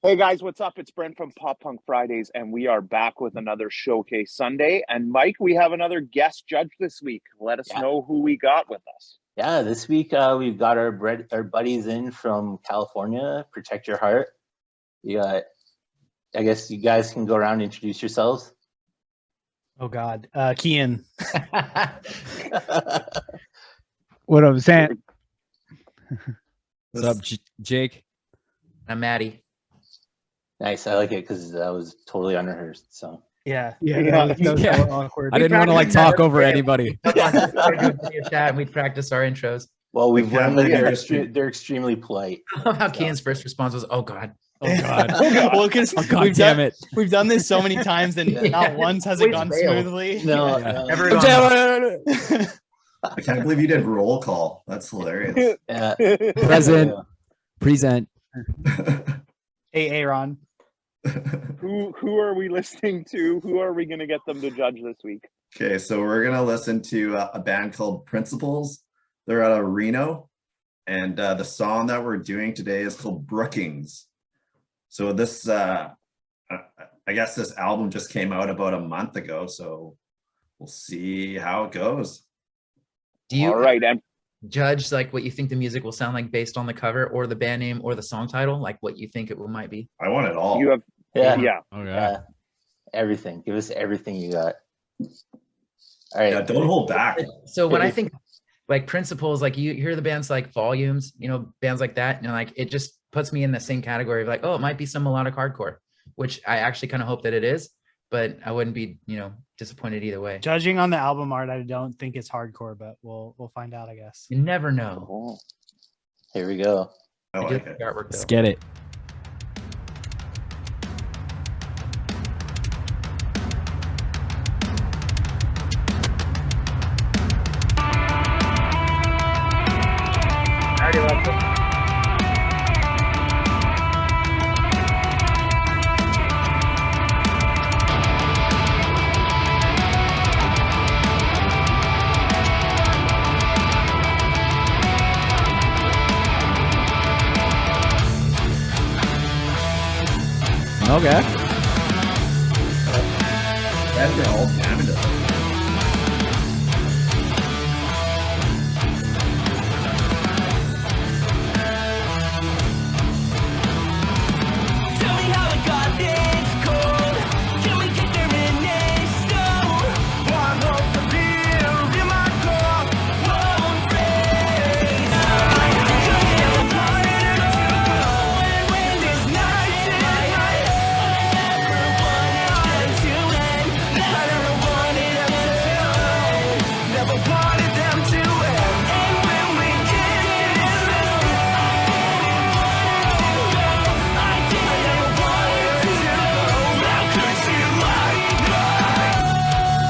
Hey guys, what's up? It's Brent from Pop Punk Fridays, and we are back with another Showcase Sunday. And Mike, we have another guest judge this week. Let us know who we got with us. Yeah, this week we've got our buddies in from California. Protect Your Heart. We got, I guess you guys can go around and introduce yourselves. Oh God, Kian. What up, Sam? What's up, Jake? I'm Maddie. Nice, I like it because that was totally unrehearsed. So Yeah. That was Yeah. so awkward. I didn't want to like talk over anybody. Chat and we'd practice our intros. well, we've learned that Yeah. they're extremely polite. I love how Kian's first response was, "Oh God." Oh God. Well, because Oh God damn it. we've done this so many times, and not once has it gone smoothly. No, Yeah. no. Everyone- I can't believe you did roll call. That's hilarious. Yeah. Present. Hey, Aaron. Who are we listening to? Who are we going to get them to judge this week? Okay, so we're gonna listen to a band called Principles. They're out of Reno, and the song that we're doing today is called Brookings. So this, I guess this album just came out about a month ago, so we'll see how it goes. Do you All right, and judge like what you think the music will sound like based on the cover or the band name or the song title, like what you think it might be? I want it all. you have Yeah. Okay. Everything. Give us everything you got. All right. Yeah, don't hold back. So when I think like Principles, like you hear the bands like Volumes, you know, bands like that, and like it just puts me in the same category of like, oh, it might be some melodic hardcore, which I actually kind of hope that it is, but I wouldn't be, disappointed either way. Judging on the album art, I don't think it's hardcore, but we'll find out, I guess. You never know. Oh. Here we go. I I do like like it. the artwork Let's though. get it. I already left it. Okay. And they're all Canada. Tell me how it got this cold. Can we get there in a snow? Warm up the beer in my car. Won't freeze. I just feel wanted to. And when there's nights in my head, I never wanted them to end. I never wanted them to. Never wanted them to end. And when we kissed in the snow, I never wanted to know. How could you lie?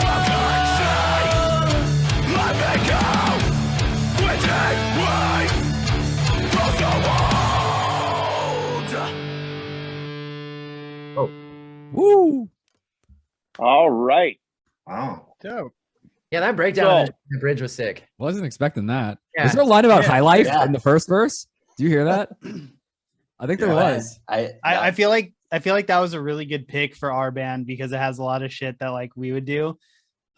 How could say my back out? When did we grow so old? Woo. All right. Wow. Dope. Yeah, that breakdown So- in the bridge was sick. Wasn't expecting that. Yeah. Was there a line about high life Yeah. in the first verse? Do you hear that? I think there Yeah. was. I feel like that was a really good pick for our band because it has a lot of shit that like we would do.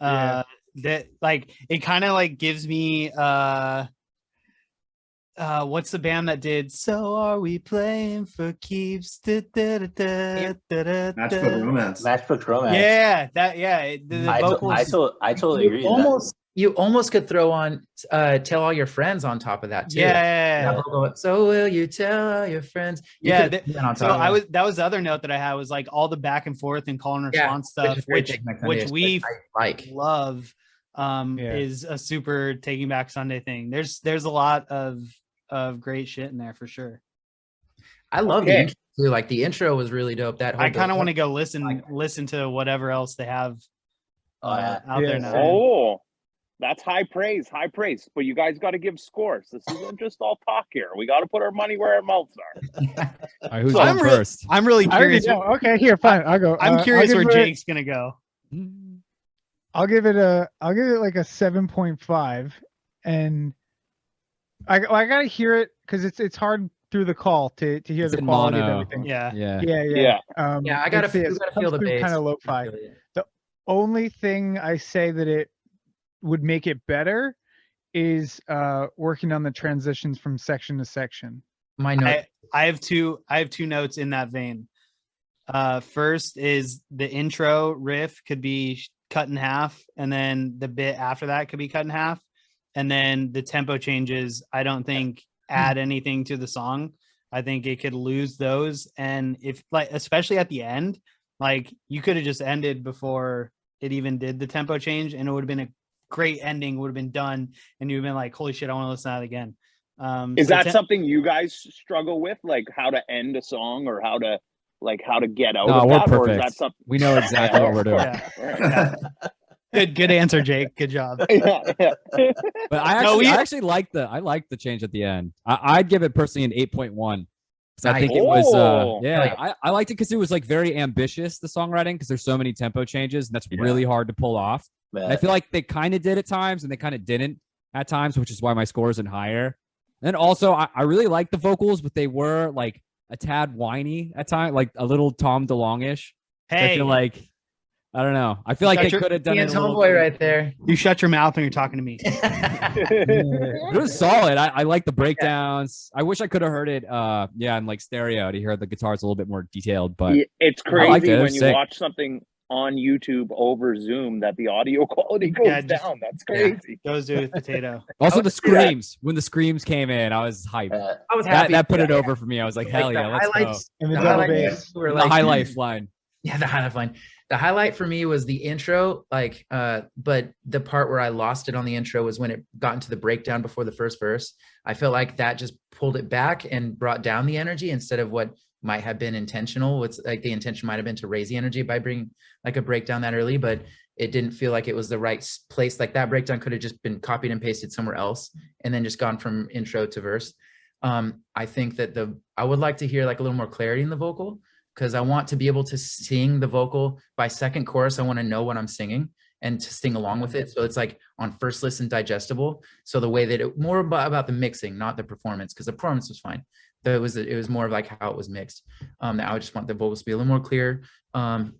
Yeah. That like it kind of like gives me what's the band that did So Are We Playing for Keeps? Matchbook Romance. Matchbook Romance. Yeah, the vocals. I totally agree. You almost could throw on Tell All Your Friends on top of that too. Yeah. That vocal, so will you tell all your friends? You Yeah, could put that on So top of that was the other note that I had was like all the back and forth and call and Yeah, response stuff, is very which Taking Back Sunday, we I like. love is a super Taking Back Sunday thing. There's a lot of great shit in there for sure. I love Okay. the intro too. Like the intro was really dope. That whole I kind of build-up. want to go listen to whatever else they have out Yeah. there now. Oh, that's high praise. But you guys got to give scores. This isn't just all talk here. We got to put our money where our mouths are. All right, who's So on I'm first? I'm really I already curious. know. Okay, here, fine. I'll go. I'm I'll curious give where it- Jake's gonna go. I'll give it like a 7.5, and I gotta hear it because it's hard through the call to hear It's the in quality of mono. everything. Yeah. Yeah. Yeah. Yeah, I gotta, it's gotta feel the bass. kind of lo-fi. The only thing I say that it would make it better is working on the transitions from section to section. My note. I have two notes in that vein. First is the intro riff could be cut in half, and then the bit after that could be cut in half, and then the tempo changes I don't think add anything to the song. I think it could lose those, and if like especially at the end, like you could have just ended before it even did the tempo change, and it would have been a great ending, would have been done, and you've been like, holy shit, I want to listen to that again. Is so that something you guys struggle with, like how to end a song or how to get out No, of we're that, or is perfect. that something? We know exactly what we're doing. Yeah. Good answer, Jake. Good job. Yeah. But I actually like the change at the end. I'd give it personally an 8.1 because I think it was Oh. I liked it because it was like very ambitious, the songwriting, because there's so many tempo changes and that's really hard to pull off. And I feel like they kind of did at times and they kind of didn't at times, which is why my score isn't higher. And also I really like the vocals, but they were like a tad whiny at times, like a little Tom DeLonge-ish. Hey, I feel like I don't know. I feel like they could have done it. Ian's homeboy right there. you shut your mouth when you're talking to me. It was solid. I like the breakdowns. I wish I could have heard it in like stereo to hear the guitars a little bit more detailed, but It's I liked crazy it. It when was you sick. watch something on YouTube over Zoom that the audio quality goes Yeah, just- down. That's crazy. Goes to with potato. Also I the would say that- screams. When the screams came in, I was hyped. I was happy. That put it over for me. I was like, hell the yeah, let's go. highlights, And the the double highlights bass. were The like high life line. Yeah, the highlight line. The highlight for me was the intro, but the part where I lost it on the intro was when it got into the breakdown before the first verse. I felt like that just pulled it back and brought down the energy instead of what might have been intentional. It's like the intention might have been to raise the energy by bringing like a breakdown that early, but it didn't feel like it was the right place. Like that breakdown could have just been copied and pasted somewhere else and then just gone from intro to verse. I think that I would like to hear like a little more clarity in the vocal, because I want to be able to sing the vocal by second chorus. I want to know what I'm singing and to sing along with it. So it's like on first listen digestible. So the way that it more about the mixing, not the performance, because the performance was fine. But it was more of like how it was mixed. I would just want the vocals to be a little more clear. But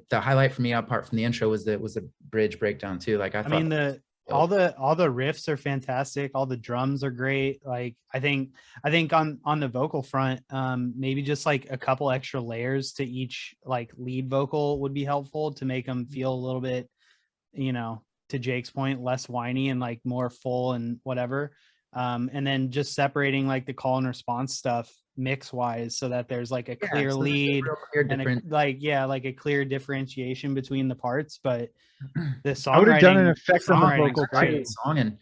the highlight for me apart from the intro was the bridge breakdown too. Like I thought, all the riffs are fantastic. All the drums are great. Like I think on the vocal front, maybe just like a couple extra layers to each like lead vocal would be helpful to make them feel a little bit, to Jake's point, less whiny and like more full and whatever. And then just separating like the call and response stuff mix wise so that there's like a clear lead and a clear differentiation between the parts. But the songwriting, I would have done an effect on the songwriting's vocal great. song and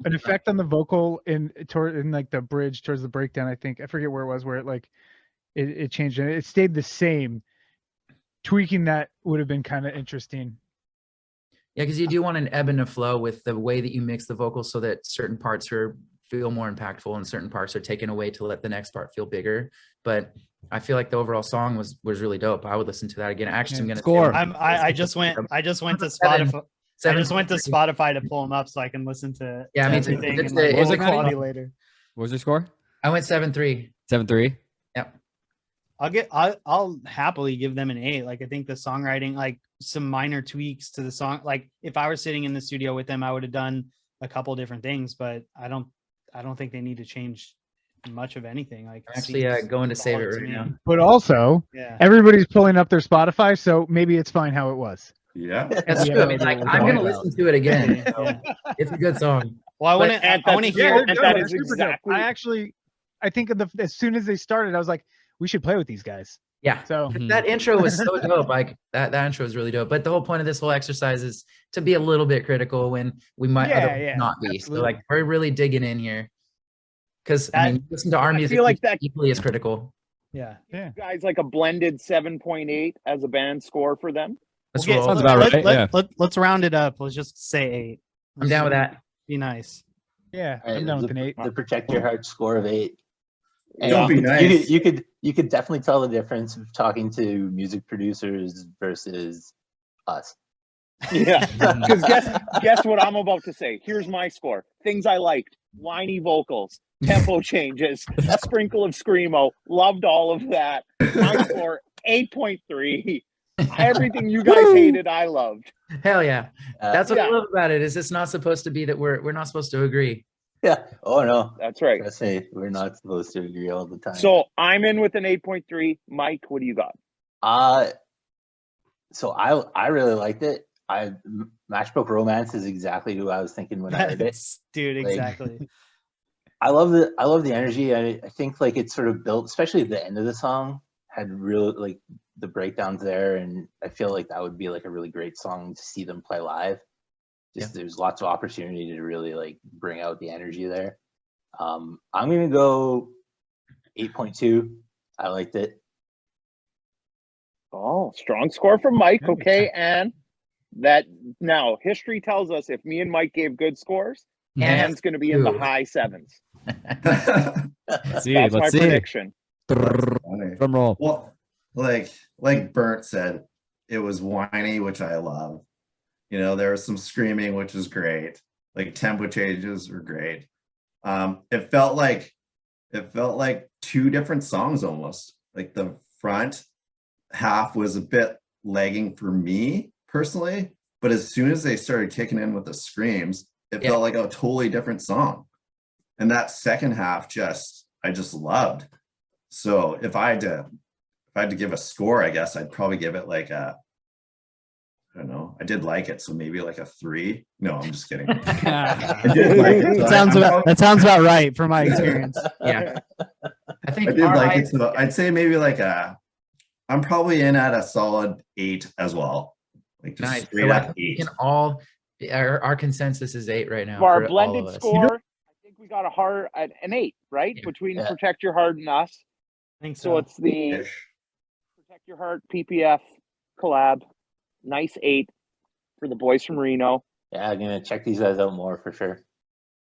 an effect on the vocal in like the bridge towards the breakdown. I think I forget where it was, where it like it changed and it stayed the same. Tweaking that would have been kind of interesting. Yeah, because you do want an ebb and a flow with the way that you mix the vocals so that certain parts feel more impactful and certain parts are taken away to let the next part feel bigger. But I feel like the overall song was really dope. I would listen to that again. Actually, I'm gonna Score. I just went to Spotify. I just went to Spotify to pull them up so I can listen to Yeah, me too. everything It's and like, the- all the it's the- quality later. What was your score? I went 7-3. 7.3. Yep. I'll happily give them an 8. Like I think the songwriting, like some minor tweaks to the song. Like if I were sitting in the studio with them, I would have done a couple different things, but I don't think they need to change much of anything. Like I'm actually going to save it right now. But also, everybody's pulling up their Spotify, so maybe it's fine how it was. Yeah. That's true. I mean, like I'm gonna listen to it again. So it's a good song. Well, I want to hear. and that is exactly. I think as soon as they started, I was like, we should play with these guys. Yeah. So that intro was so dope. Like that intro was really dope. But the whole point of this whole exercise is to be a little bit critical when we might otherwise not be. Absolutely. So like we're really digging in here. Because I mean, listen to our music, feel like that equally as critical. Yeah. Guys, like a blended 7.8 as a band score for them. Let's Okay, roll. Sounds about right. Let's round it up. Let's just say 8. I'm down with that. Be nice. yeah, All right, I'm down with an 8. The Protect Your Heart score of 8. And Don't be you nice. you could definitely tell the difference of talking to music producers versus us. Yeah, because guess what I'm about to say. Here's my score. Things I liked: whiny vocals, tempo changes, sprinkle of screamo. Loved all of that. My score 8.3. Everything you guys hated, I loved. Hell yeah. That's what I Yeah. love about it. Is it's not supposed to be that we're not supposed to agree. Yeah. Oh no. That's right. Trust me, we're not supposed to agree all the time. So I'm in with an 8.3. Mike, what do you got? So I really liked it. Matchbook Romance is exactly who I was thinking when I heard it. Dude, Like, exactly. I love the energy. I think like it's sort of built, especially at the end of the song, had real like the breakdowns there, and I feel like that would be like a really great song to see them play live. Just there's lots of opportunity to really like bring out the energy there. I'm gonna go 8.2. I liked it. Oh, strong score from Mike. Okay, and that now history tells us if me and Mike gave good scores, Anne's going to be in the high sevens. Let's see. That's my Let's see. prediction. Funny. Drum roll. Well, like Brent said, it was whiny, which I love. You know, there was some screaming, which was great. Like tempo changes were great. It felt like two different songs almost. Like the front half was a bit lagging for me personally, but as soon as they started kicking in with the screams, it felt like a totally different song. And that second half I just loved. So if I had to give a score, I guess I'd probably give it like I don't know. I did like it, so maybe like a 3. No, I'm just kidding. I did like it, so That sounds about right from my experience. Yeah. I think I did like it, so I'd say maybe like I'm probably in at a solid 8 as well. Like just nice. straight So up 8. Our consensus is 8 right now. For our for all blended of us. score, I think we got an 8, right? Yeah. Between Protect Your Heart and us. I think So it's the Protect Your Heart PPF collab. Nice 8 for the boys from Reno. Yeah, I'm gonna check these guys out more for sure.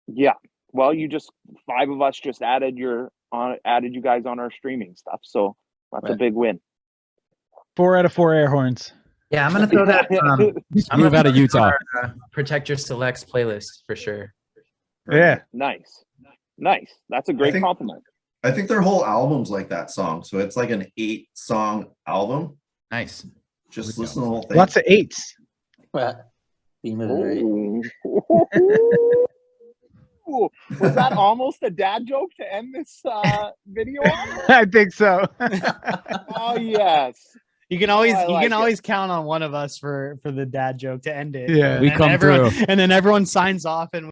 Yeah. Well, 5 of us just added you guys on our streaming stuff. So that's a big win. 4 out of 4 air horns. Yeah, I'm gonna throw that. I'm Move gonna out of put Utah. our, Protect Your Selects playlist for sure. Yeah. Nice. That's a great compliment. I think their whole album's like that song. So it's like an 8-song album. Nice. Just listen to the whole thing. Lots of 8s. Theme is great. Ooh. Was that almost a dad joke to end this video on? I think so. Oh yes. You can always like count on one of us for the dad joke to end it. Yeah. We come through. And then everyone signs off and